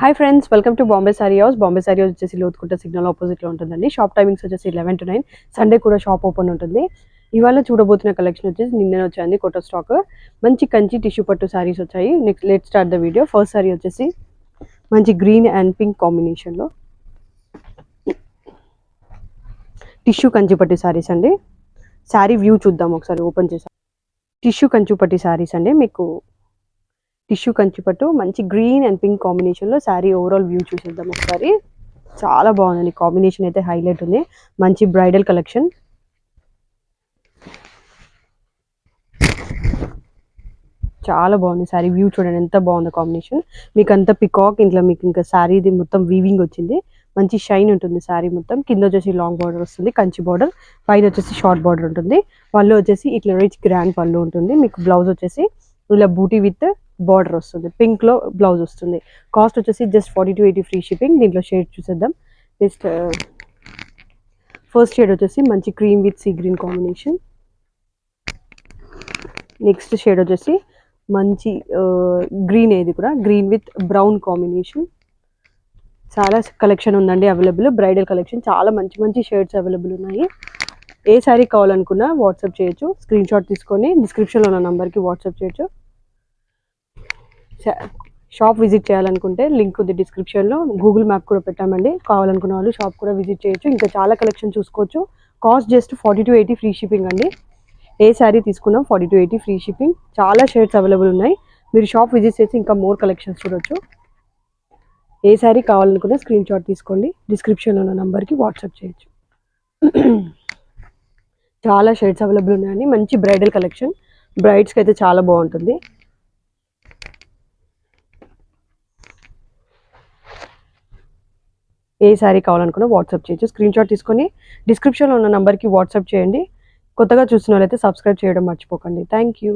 Hi friends, welcome to Bombay sorry house. Bombay sorry house వచ్చేసి Lothukunta signal ఆపోజిట్లో ఉంటుందండి. షాప్ టైమింగ్స్ వచ్చేసి 11 to 9. సండే కూడా షాప్ ఓపెన్ ఉంటుంది. ఇవాళ చూడబోతున్న కలెక్షన్ వచ్చేసి నిన్న వచ్చాయండి కొత్త స్టాక్. మంచి కంచి టిష్యూ పట్టు సారీస్ వచ్చాయి. Next let start the video. First sorry వచ్చేసి మంచి గ్రీన్ అండ్ పింక్ కాంబినేషన్లో టిష్యూ కంచి పట్టు సారీస్ అండి. శారీ వ్యూ చూద్దాం ఒకసారి ఓపెన్ చేసి. టిష్యూ కంచి పట్టు సారీస్ అండి. మీకు టిష్యూ కంచిపట్టు మంచి గ్రీన్ అండ్ పింక్ కాంబినేషన్లో శారీ ఓవరాల్ వ్యూ చూసేద్దాం ఒకసారి. చాలా బాగుందండి, కాంబినేషన్ అయితే హైలైట్ ఉంది. మంచి బ్రైడల్ కలెక్షన్. చాలా బాగుంది శారీ వ్యూ, చూడండి ఎంత బాగుంది కాంబినేషన్. మీకు అంతా పికాక్, ఇంట్లో మీకు ఇంకా శారీది మొత్తం వీవింగ్ వచ్చింది. మంచి షైన్ ఉంటుంది శారీ మొత్తం. కింద వచ్చేసి లాంగ్ బార్డర్ వస్తుంది, కంచి బార్డర్. పైన వచ్చేసి షార్ట్ బార్డర్ ఉంటుంది. పళ్ళు వచ్చేసి ఇట్లా రిచ్ గ్రాండ్ పళ్ళు ఉంటుంది. మీకు బ్లౌజ్ వచ్చేసి ఇలా బూటీ విత్ బార్డర్ వస్తుంది. పింక్లో బ్లౌజ్ వస్తుంది. కాస్ట్ వచ్చేసి జస్ట్ 4280 ఫ్రీ షిప్పింగ్. దీంట్లో షేడ్ చూసేద్దాం. జస్ట్ ఫస్ట్ షేడ్ వచ్చేసి మంచి cream with sea green combination. Next shade వచ్చేసి మంచి గ్రీన్, ఏది కూడా గ్రీన్ విత్ బ్రౌన్ కాంబినేషన్. చాలా కలెక్షన్ ఉందండి అవైలబుల్. బ్రైడల్ కలెక్షన్ చాలా మంచి మంచి షేడ్స్ అవైలబుల్ ఉన్నాయి. ఏ శారీ కావాలనుకున్నా వాట్సాప్ చేయొచ్చు. స్క్రీన్ షాట్ తీసుకొని డిస్క్రిప్షన్లో ఉన్న నెంబర్కి వాట్సాప్ చేయొచ్చు. షాప్ విజిట్ చేయాలనుకుంటే లింక్ ఉంది డిస్క్రిప్షన్లో. గూగుల్ మ్యాప్ కూడా పెట్టామండి. కావాలనుకున్న వాళ్ళు షాప్ కూడా విజిట్ చేయొచ్చు. ఇంకా చాలా కలెక్షన్ చూసుకోవచ్చు. కాస్ట్ జస్ట్ 4280 ఫ్రీ షిప్పింగ్ అండి. ఏ శారీ తీసుకున్నా 4280 ఫ్రీ షిప్పింగ్. చాలా షేడ్స్ అవైలబుల్ ఉన్నాయి. మీరు షాప్ విజిట్ చేసి ఇంకా మోర్ కలెక్షన్స్ చూడొచ్చు. ఏ శారీ కావాలనుకున్నా స్క్రీన్ షాట్ తీసుకోండి. డిస్క్రిప్షన్లో ఉన్న నెంబర్కి వాట్సాప్ చేయొచ్చు. చాలా షేడ్స్ అవైలబుల్ ఉన్నాయండి. మంచి బ్రైడల్ కలెక్షన్. బ్రైడ్స్కి అయితే చాలా బాగుంటుంది. ఏ శారీ కావాలనుకున్నా వాట్సాప్ చేయొచ్చు. స్క్రీన్ షాట్ తీసుకొని డిస్క్రిప్షన్లో ఉన్న నెంబర్కి వాట్సాప్ చేయండి. కొత్తగా చూస్తున్న వాళ్ళైతే సబ్స్క్రైబ్ చేయడం మర్చిపోకండి. Thank you.